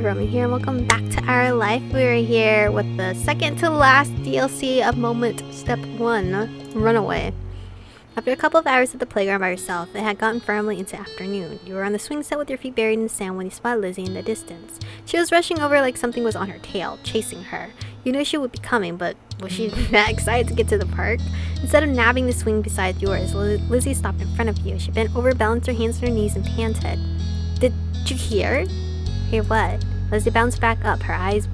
Aromie here, and welcome back to our life. We're here with the second to last DLC of Moment Step 1, Runaway. After a couple of hours at the playground by yourself, it had gotten firmly into afternoon. You were on the swing set with your feet buried in the sand when you spotted Lizzie in the distance. She was rushing over like something was on her tail, chasing her. You knew she would be coming, but was she that excited to get to the park? Instead of nabbing the swing beside yours, Lizzie stopped in front of you. She bent over, balanced her hands on her knees, and panted. Did you hear? Hear what? Lizzie bounced back up, her eyes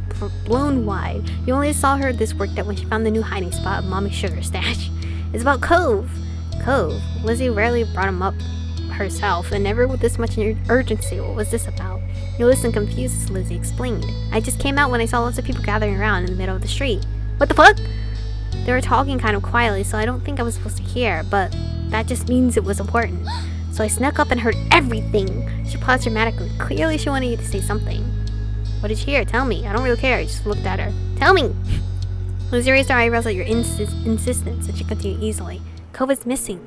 blown wide. You only saw her this worked out when she found the new hiding spot of Mommy's sugar stash. It's about Cove. Cove? Lizzie rarely brought him up herself, and never with this much urgency. What was this about? You listened confused as Lizzie explained. I just came out when I saw lots of people gathering around in the middle of the street. What the fuck? They were talking kind of quietly, so I don't think I was supposed to hear, but that just means it was important. So I snuck up and heard everything. She paused dramatically. Clearly she wanted you to say something. What did you hear? Tell me. I don't really care. I just looked at her. Tell me! Lizzie raised her eyebrows at your insistence, and she continued easily. Cove is missing.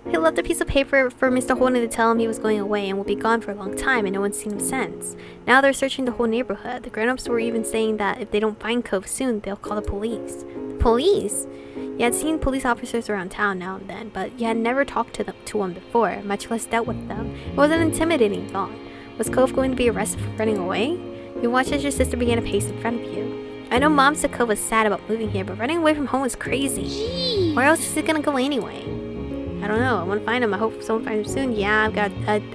He left a piece of paper for Mr. Holden to tell him he was going away and will be gone for a long time, and no one's seen him since. Now they're searching the whole neighborhood. The grown-ups were even saying that if they don't find Cove soon, they'll call the police. The police? You had seen police officers around town now and then, but you had never talked to them before, much less dealt with them. It was an intimidating thought. Was Cove going to be arrested for running away? You watched as your sister began to pace in front of you. I know Mom said Cove was sad about moving here, but running away from home was crazy. Jeez. Where else is he gonna go anyway? I don't know. I want to find him. I hope someone finds him soon. Yeah,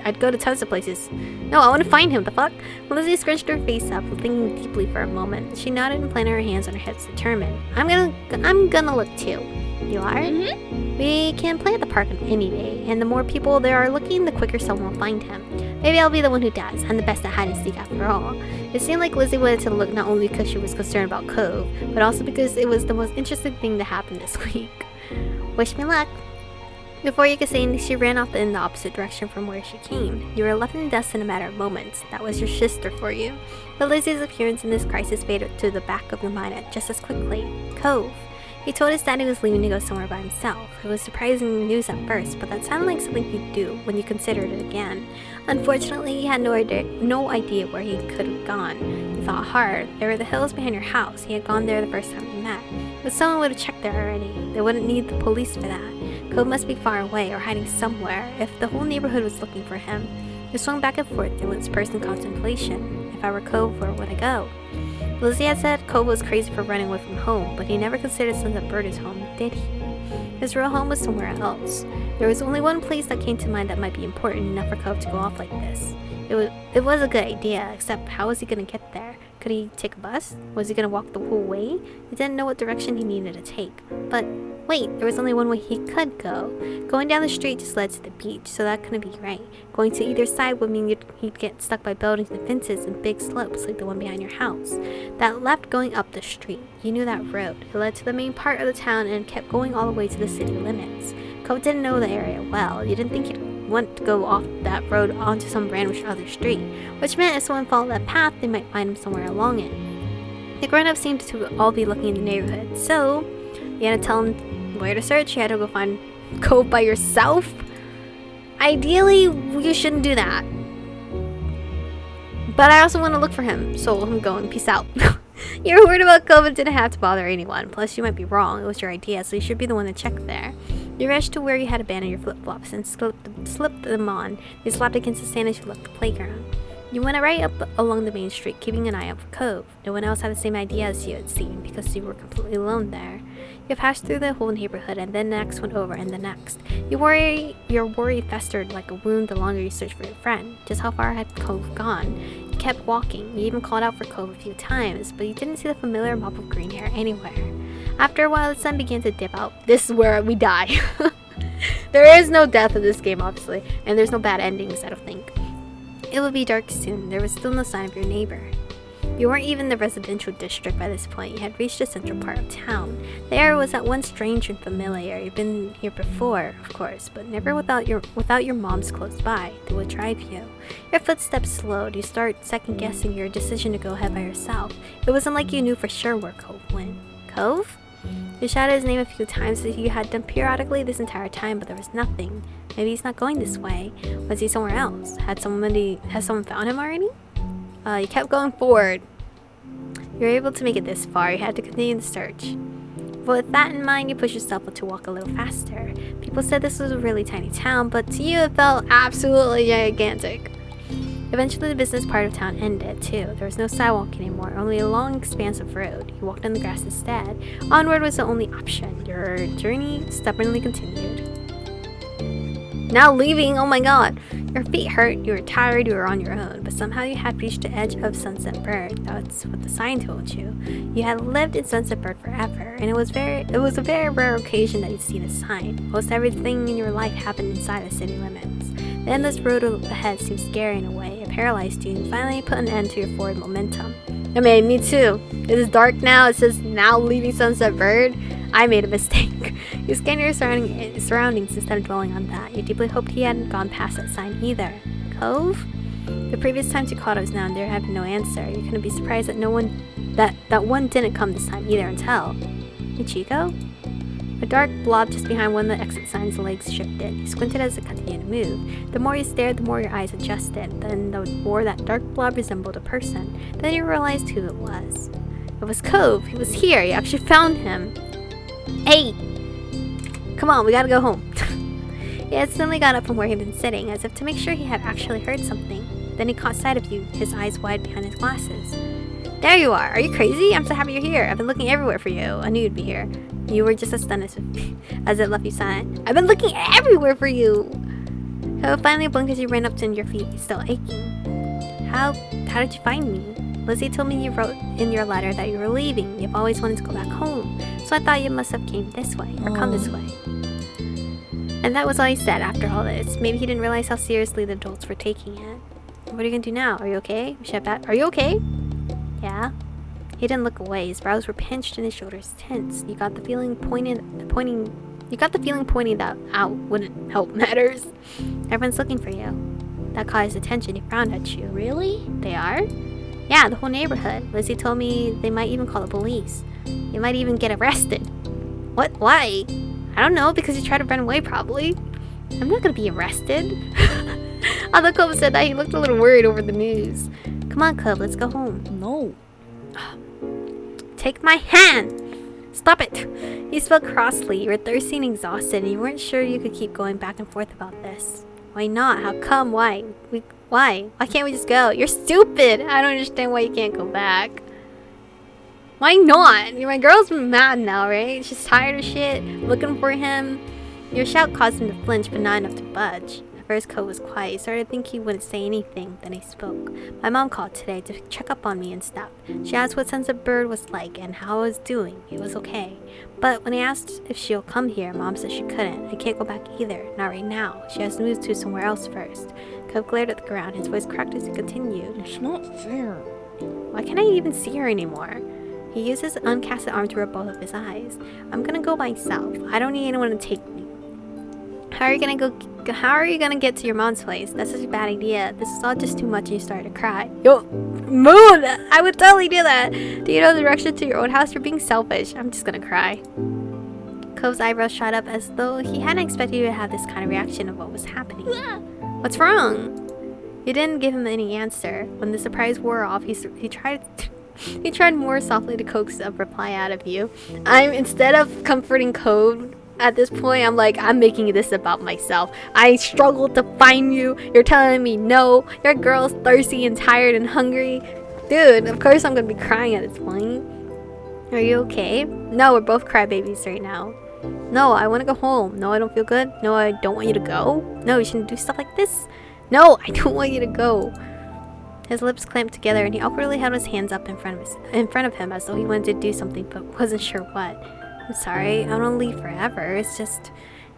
I'd go to tons of places. No, I want to find him. The fuck? Lizzie scrunched her face up, thinking deeply for a moment. She nodded and planted her hands on her hips, determined. I'm gonna look too. You are? Mm-hmm. We can play at the park any day, and the more people there are looking, the quicker someone will find him. Maybe I'll be the one who does. I'm the best at hide and seek after all. It seemed like Lizzie wanted to look not only because she was concerned about Cove, but also because it was the most interesting thing to happen this week. Wish me luck. Before you could say anything, she ran off in the opposite direction from where she came. You were left in the dust in a matter of moments. That was your sister for you. But Lizzie's appearance in this crisis faded to the back of your mind just as quickly. Cove. He told his dad he was leaving to go somewhere by himself. It was surprising news at first, but that sounded like something he'd do when you considered it again. Unfortunately, he had no idea where he could have gone. You thought hard. There were the hills behind your house. He had gone there the first time you met. But someone would have checked there already. They wouldn't need the police for that. Cove must be far away or hiding somewhere if the whole neighborhood was looking for him. He swung back and forth through its person contemplation. If I were Cove, where would I go? Lizzie had said Cove was crazy for running away from home, but he never considered Sunset Bird his home, did he? His real home was somewhere else. There was only one place that came to mind that might be important enough for Cove to go off like this. It was a good idea, except how was he going to get there? Could he take a bus? Was he going to walk the whole way? He didn't know what direction he needed to take. But wait, there was only one way he could go. Going down the street just led to the beach, so that couldn't be right. Going to either side would mean he'd get stuck by buildings and fences and big slopes like the one behind your house. That left going up the street. You knew that road. It led to the main part of the town and kept going all the way to the city limits. Cove didn't know the area well. You didn't think he'd want to go off that road onto some random other street, which meant if someone followed that path, they might find him somewhere along it. The grown-ups seemed to all be looking in the neighborhood, so you had to tell them where to search. You had to go find Cove by yourself. Ideally, you shouldn't do that. But I also want to look for him, so I'm going. Peace out. You were worried about Cove and didn't have to bother anyone. Plus, you might be wrong. It was your idea, so you should be the one to check there. You rushed to where you had abandoned your flip-flops and slipped them on. They slapped against the sand as you left the playground. You went right up along the main street, keeping an eye out for Cove. No one else had the same idea as you, it seemed, because you were completely alone there. You passed through the whole neighborhood, and then the next one over, and the next. Your worry festered like a wound the longer you searched for your friend. Just how far had Cove gone? You kept walking. You even called out for Cove a few times, but you didn't see the familiar mop of green hair anywhere. After a while, the sun began to dip out. This is where we die. There is no death in this game, obviously, and there's no bad endings, I don't think. It would be dark soon. There was still no sign of your neighbor. You weren't even in the residential district by this point. You had reached the central part of town. The air was at once strange and familiar. You've been here before, of course, but never without your mom's close by. They would drive you. Your footsteps slowed. You start second-guessing your decision to go ahead by yourself. It wasn't like you knew for sure where Cove went. Cove? You shouted his name a few times as you had done periodically this entire time, but there was nothing. Maybe he's not going this way. Was he somewhere else? Has someone found him already? You kept going forward. You were able to make it this far. You had to continue the search. But with that in mind, you pushed yourself to walk a little faster. People said this was a really tiny town, but to you it felt absolutely gigantic. Eventually, the business part of town ended, too. There was no sidewalk anymore, only a long expanse of road. You walked on the grass instead. Onward was the only option. Your journey stubbornly continued. Now leaving, oh my god! Your feet hurt, you were tired, you were on your own, but somehow you had reached the edge of Sunset Bird. That's what the sign told you. You had lived in Sunset Bird forever, and it was a very rare occasion that you'd seen a sign. Most everything in your life happened inside the city limits. The endless road ahead seemed scary in a way. It paralyzed you and finally put an end to your forward momentum. I mean, me too. It is dark now. It says now leaving Sunset Bird. I made a mistake. You scanned your surroundings instead of dwelling on that. You deeply hoped he hadn't gone past that sign either. Cove? The previous times you called it was now and there had been no answer. You couldn't be surprised that that one didn't come this time either until... Ichigo? A dark blob just behind one of the exit signs' legs shifted. You squinted as it continued to move. The more you stared, the more your eyes adjusted. Then the more that dark blob resembled a person. Then you realized who it was. It was Cove. He was here. You actually found him. Hey! Come on, we gotta go home. He had suddenly got up from where he'd been sitting, as if to make sure he had actually heard something. Then he caught sight of you, his eyes wide behind his glasses. There you are! Are you crazy? I'm so happy you're here. I've been looking everywhere for you. I knew you'd be here. You were just as stunned as it left you silent. I've been looking everywhere for you! Cove finally blinked as you ran up to your feet, still aching. How did you find me? Lizzie told me you wrote in your letter that you were leaving. You've always wanted to go back home. So I thought you must have came this way, or come this way. And that was all he said after all this. Maybe he didn't realize how seriously the adults were taking it. What are you gonna do now? Are you okay? Are you okay? Yeah? He didn't look away. His brows were pinched and his shoulders tense. You got the feeling pointing that out wouldn't help matters. Everyone's looking for you. That caught his attention. He frowned at you. Really? They are? Yeah, the whole neighborhood. Lizzie told me they might even call the police. You might even get arrested. What? Why? I don't know, because you tried to run away probably. I'm not gonna be arrested. Although Cove said that, he looked a little worried over the news. Come on, Cove, let's go home. No. Take my hand! Stop it! You spoke crossly. You were thirsty and exhausted, and you weren't sure you could keep going back and forth about this. Why not? How come? Why? Why? Why can't we just go? You're stupid! I don't understand why you can't go back. Why not? My girl's mad now, right? She's tired of shit, looking for him. Your shout caused him to flinch, but not enough to budge. At first, Cove was quiet. He started to think he wouldn't say anything. Then he spoke. My mom called today to check up on me and stuff. She asked what Sunset Bird was like and how I was doing. It was okay. But when I asked if she'll come here, Mom said she couldn't. I can't go back either. Not right now. She has to move to somewhere else first. Cove glared at the ground. His voice cracked as he continued. It's not fair. Why can't I even see her anymore? He used his uncasted arm to rub both of his eyes. I'm gonna go by myself. I don't need anyone to take me. How are you gonna get to your mom's place? That's such a bad idea. This is all just too much and you started to cry. Yo, Moon! I would totally do that. Do you know the direction to your old house? You're being selfish. I'm just gonna cry. Cove's eyebrows shot up as though he hadn't expected you to have this kind of reaction of what was happening. What's wrong? You didn't give him any answer. When the surprise wore off, he tried more softly to coax a reply out of you. Instead of comforting Cove at this point, I'm like, I'm making this about myself. I struggled to find you. You're telling me no. Your girl's thirsty and tired and hungry. Dude, of course I'm gonna be crying at this point. Are you okay? No, we're both crybabies right now. No, I want to go home. No, I don't feel good. No, I don't want you to go. No, you shouldn't do stuff like this. No, I don't want you to go. His lips clamped together and he awkwardly held his hands up in front of him as though he wanted to do something but wasn't sure what. I'm sorry, I don't want to leave forever. It's just...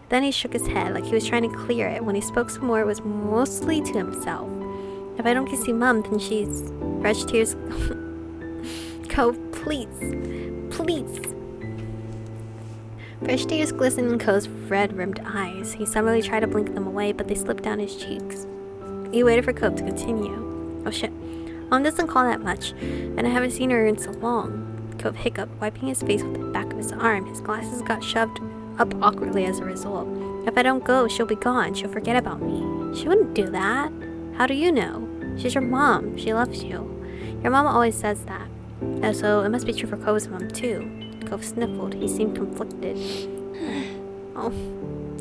Then he shook his head like he was trying to clear it. When he spoke some more, it was mostly to himself. If I don't get to see Mom, then she's... Fresh tears... Cove, please. Please. Fresh tears glistened in Cove's red-rimmed eyes. He suddenly tried to blink them away, but they slipped down his cheeks. He waited for Cove to continue. Oh shit. Mom doesn't call that much, and I haven't seen her in so long. Cove hiccuped, wiping his face with the back of his arm. His glasses got shoved up awkwardly as a result. If I don't go, she'll be gone. She'll forget about me. She wouldn't do that. How do you know? She's your mom. She loves you. Your mom always says that. And so it must be true for Kove's mom too. Kove sniffled. He seemed conflicted. Oh,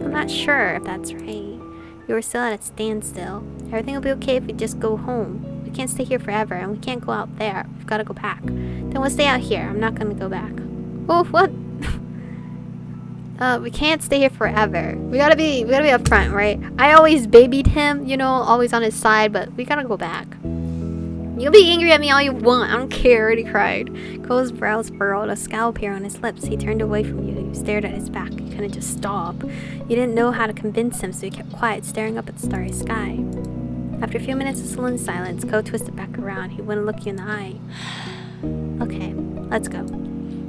I'm not sure if that's right. You were still at a standstill. Everything will be okay if we just go home. We can't stay here forever, and we can't go out there. We've got to go back. Then we'll stay out here. I'm not going to go back. Oh, what? We can't stay here forever. We gotta be upfront, right? I always babied him, you know, always on his side, but we gotta go back. You'll be angry at me all you want. I don't care, he cried. Cole's brows furrowed, a scowl appeared on his lips. He turned away from you. You stared at his back. You couldn't just stop. You didn't know how to convince him, so you kept quiet, staring up at the starry sky. After a few minutes of sullen silence, Cole twisted back around. He wouldn't look you in the eye. Okay, let's go.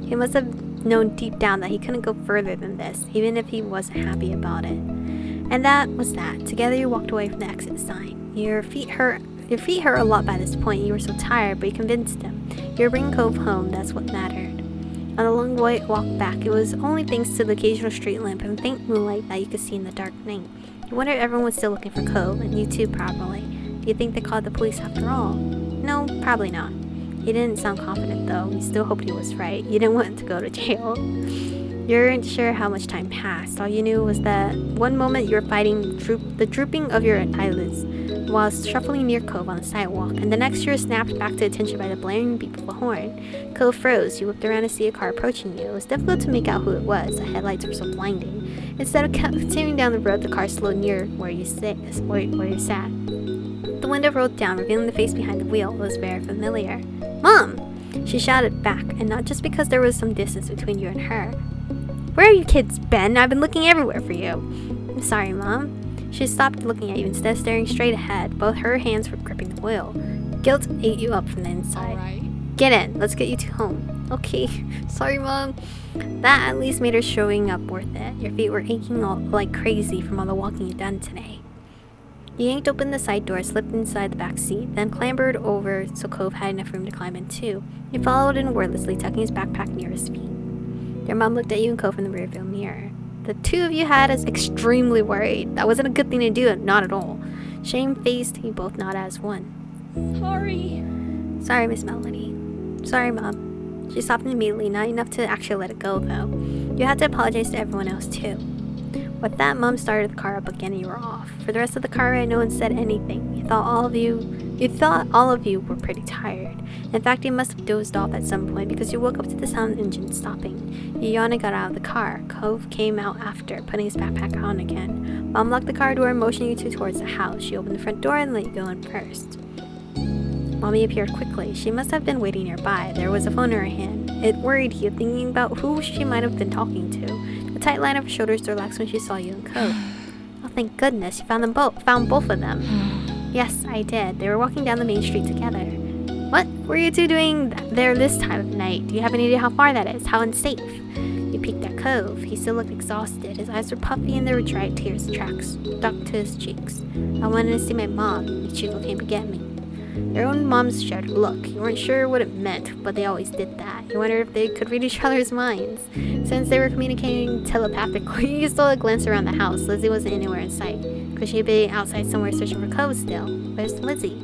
He must have known deep down that he couldn't go further than this, even if he wasn't happy about it. And that was that. Together you walked away from the exit sign. Your feet hurt a lot by this point. You were so tired, but you convinced him. You were bringing Cove home, that's what mattered. On the long walk back, it was only thanks to the occasional street lamp and faint moonlight that you could see in the dark night. You wondered if everyone was still looking for Cove, and you too, probably. Do you think they called the police after all? No, probably not. He didn't sound confident, though. You still hoped he was right. You didn't want to go to jail. You weren't sure how much time passed. All you knew was that one moment you were fighting the drooping of your eyelids while shuffling near Cove on the sidewalk, and the next you were snapped back to attention by the blaring beep of a horn. Cove froze. You whipped around to see a car approaching you. It was difficult to make out who it was. The headlights were so blinding. Instead of continuing down the road, the car slowed near where you sat. The window rolled down, revealing the face behind the wheel. It was very familiar. Mom! She shouted back, and not just because there was some distance between you and her. Where have you kids been? I've been looking everywhere for you. I'm sorry, Mom. She stopped looking at you, instead of staring straight ahead. Both her hands were gripping the wheel. Guilt ate you up from the inside. All right. Get in. Let's get you to home. Okay. Sorry, Mom. That at least made her showing up worth it. Your feet were aching like crazy from all the walking you'd done today. You yanked open the side door, slipped inside the back seat, then clambered over so Cove had enough room to climb in too. You followed in wordlessly, tucking his backpack near his feet. Your mom looked at you and Cove in the rearview mirror. The two of you had us extremely worried. That wasn't a good thing to do, not at all. Shame-faced, you both nodded as one. Sorry. Sorry, Miss Melody. Sorry, Mom. She stopped immediately, not enough to actually let it go, though. You had to apologize to everyone else, too. With that, Mom started the car up again and you were off. For the rest of the car ride, no one said anything. You thought all of you were pretty tired. In fact, you must have dozed off at some point because you woke up to the sound of the engine stopping. You yawned and got out of the car. Cove came out after, putting his backpack on again. Mom locked the car door and motioned you two towards the house. She opened the front door and let you go in first. Mommy appeared quickly. She must have been waiting nearby. There was a phone in her hand. It worried you, thinking about who she might have been talking to. The tight line of her shoulders relaxed when she saw you and Cove. Oh, thank goodness, you found both of them. Yes, I did. They were walking down the main street together. What were you two doing there this time of night? Do you have any idea how far that is? How unsafe? You peeked at Cove. He still looked exhausted. His eyes were puffy and there were dry tears stuck to his cheeks. I wanted to see my mom. Michiko came to get me. Their own moms shared a look. You weren't sure what it meant, but they always did that. You wondered if they could read each other's minds. Since they were communicating telepathically, you stole a glance around the house. Lizzie wasn't anywhere in sight. Could she be outside somewhere searching for Cove still? Where's Lizzie?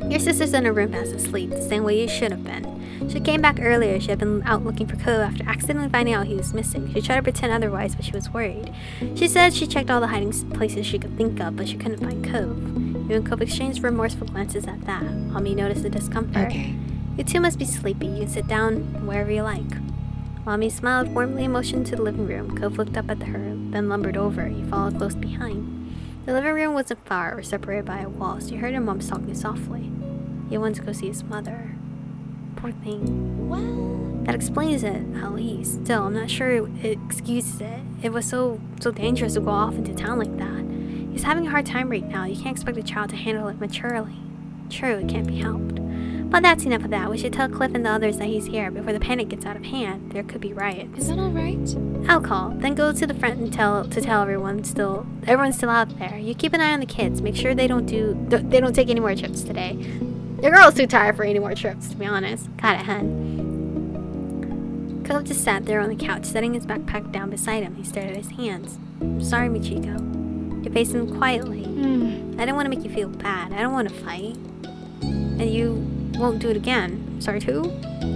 Your sister's in her room fast asleep, the same way you should have been. She came back earlier. She had been out looking for Cove after accidentally finding out he was missing. She tried to pretend otherwise, but she was worried. She said she checked all the hiding places she could think of, but she couldn't find Cove. You and Cove exchanged remorseful glances at that. Mommy noticed the discomfort. Okay. You two must be sleepy. You can sit down wherever you like. Mommy smiled warmly and motioned to the living room. Cove looked up at her, then lumbered over. You followed close behind. The living room wasn't far or separated by a wall, so you heard her mom talking softly. He wanted to go see his mother. Poor thing. Well, that explains it, at least. Still, I'm not sure it excuses it. It was so dangerous to go off into town like that. He's having a hard time right now. You can't expect a child to handle it maturely. True, it can't be helped. But that's enough of that. We should tell Cliff and the others that he's here before the panic gets out of hand. There could be riots. is that all right? I'll call. Then go to the front and tell everyone's still out there. You keep an eye on the kids. Make sure they don't take any more trips today. Your girl's too tired for any more trips, to be honest. Got it, hun. Cove just sat there on the couch, setting his backpack down beside him. He stared at his hands. Sorry, Michiko. You faced him quietly. I didn't want to make you feel bad. I don't want to fight. And you won't do it again. Sorry too?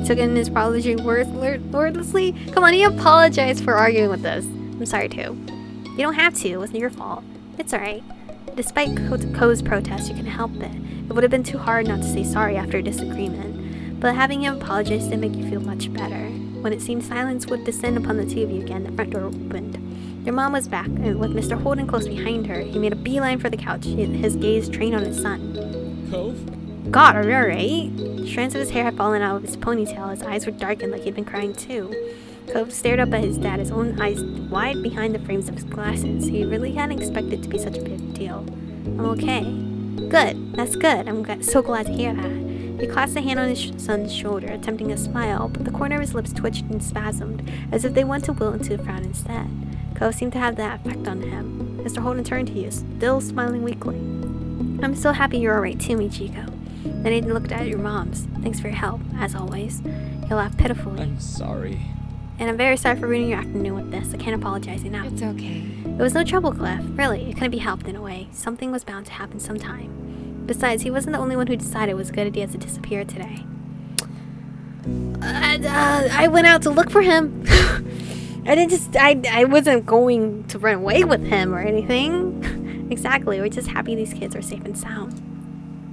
Took in his apology wordlessly? Come on, he apologized for arguing with us. I'm sorry too. You don't have to. It wasn't your fault. It's alright. Despite Ko's protest, you couldn't help it. It would have been too hard not to say sorry after a disagreement. But having him apologize didn't make you feel much better. When it seemed silence would descend upon the two of you again, the front door opened. Your mom was back, and with Mr. Holden close behind her, he made a beeline for the couch, his gaze trained on his son. Cove? God, are you alright? Strands of his hair had fallen out of his ponytail, his eyes were darkened like he'd been crying too. Cove stared up at his dad, his own eyes wide behind the frames of his glasses. He really hadn't expected it to be such a big deal. I'm okay. Good, that's good. I'm so glad to hear that. He clasped a hand on his son's shoulder, attempting a smile, but the corner of his lips twitched and spasmed, as if they wanted to wilt into a frown instead. Cove seemed to have that effect on him. Mr. Holden turned to you, still smiling weakly. I'm so happy you're alright too, Michiko. Then he looked at your mom's. Thanks for your help, as always. He laughed pitifully. I'm sorry. And I'm very sorry for ruining your afternoon with this. I can't apologize enough. It's okay. It was no trouble, Cliff. Really, it couldn't be helped in a way. Something was bound to happen sometime. Besides, he wasn't the only one who decided it was a good idea to disappear today. I went out to look for him. I wasn't going to run away with him or anything. Exactly, we're just happy these kids are safe and sound.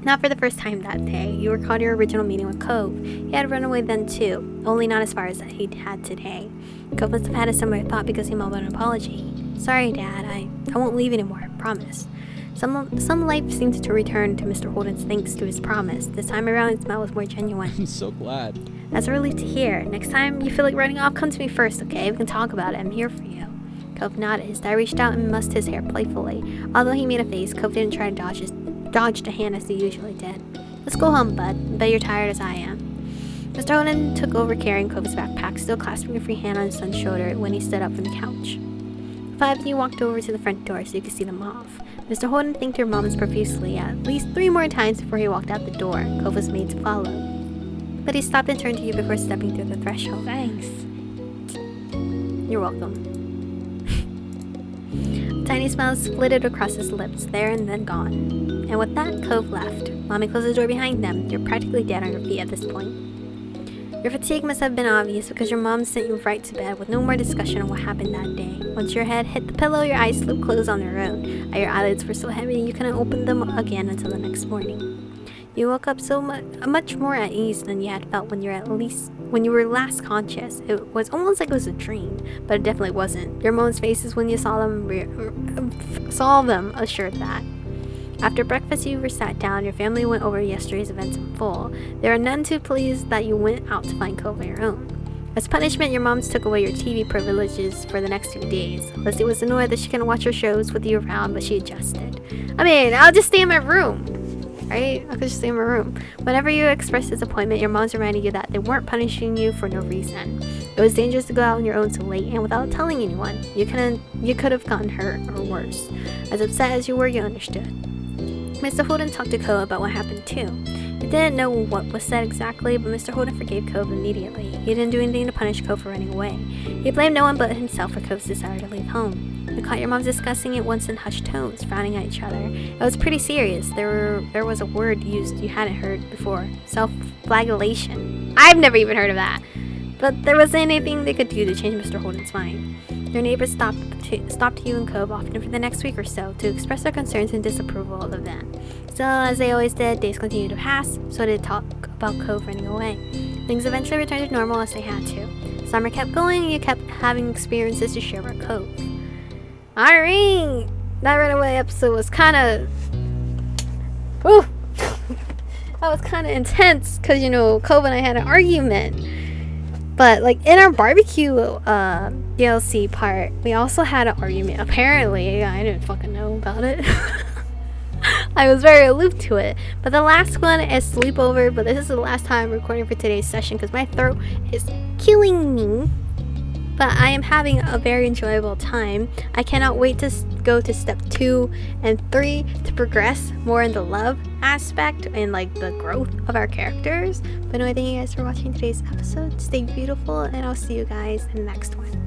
Not for the first time that day. You recalled your original meeting with Cove. He had run away then too, only not as far as he'd had today. Cove must have had a similar thought because he mumbled an apology. Sorry, Dad, I won't leave anymore, I promise. Some life seemed to return to Mr. Holden's thanks to his promise. This time around, his smile was more genuine. I'm so glad. That's a relief to hear. Next time you feel like running off, come to me first, okay? We can talk about it. I'm here for you. Cove nodded. His dad reached out and mussed his hair playfully. Although he made a face, Cove didn't try to dodged a hand as he usually did. Let's go home, bud. I bet you're tired as I am. Mr. Holden took over carrying Cove's backpack, still clasping a free hand on his son's shoulder when he stood up from the couch. The five of you walked over to the front door so you could see them off. Mr. Holden thanked your moms profusely at least 3 more times before he walked out the door. Cove was made to follow. But he stopped and turned to you before stepping through the threshold. Thanks. You're welcome. A tiny smile splitted across his lips, there and then gone. And with that, Cove left. Mommy closed the door behind them. You're practically dead on your feet at this point. Your fatigue must have been obvious because your mom sent you right to bed with no more discussion on what happened that day. Once your head hit the pillow, your eyes slipped closed on their own. Your eyelids were so heavy you couldn't open them again until the next morning. You woke up so much more at ease than you had felt when you were last conscious. It was almost like it was a dream, but it definitely wasn't. Your mom's faces when you saw them assured that. After breakfast, you were sat down. Your family went over yesterday's events in full. They were none too pleased that you went out to find Cove on your own. As punishment, your moms took away your TV privileges for the next 2 days. Lizzie was annoyed that she couldn't watch her shows with you around, but she adjusted. I mean, I'll just stay in my room. Right? I could just stay in my room. Whenever you expressed disappointment, your moms reminded you that they weren't punishing you for no reason. It was dangerous to go out on your own so late and without telling anyone. You could have gotten hurt or worse. As upset as you were, you understood. Mr. Holden talked to Cove about what happened too. He didn't know what was said exactly, but Mr. Holden forgave Cove immediately. He didn't do anything to punish Cove for running away. He blamed no one but himself for Cove's desire to leave home. You caught your moms discussing it once in hushed tones, frowning at each other. It was pretty serious. There was a word used you hadn't heard before. Self-flagellation. I've never even heard of that. But there wasn't anything they could do to change Mr. Holden's mind. Your neighbors stopped you and Cove often for the next week or so to express their concerns and disapproval of the event. Still, as they always did, days continued to pass, so did talk about Cove running away. Things eventually returned to normal as they had to. Summer kept going and you kept having experiences to share with Cove. Alright! That Runaway episode was kinda... Whew! That was kinda intense, because, Cove and I had an argument. But, in our barbecue DLC part, we also had an argument. Apparently, I didn't fucking know about it. I was very aloof to it. But the last one is sleepover, but this is the last time I'm recording for today's session because my throat is killing me. But I am having a very enjoyable time. I cannot wait to go to step 2 and 3 to progress more in the love aspect and the growth of our characters. But anyway, thank you guys for watching today's episode. Stay beautiful and I'll see you guys in the next one.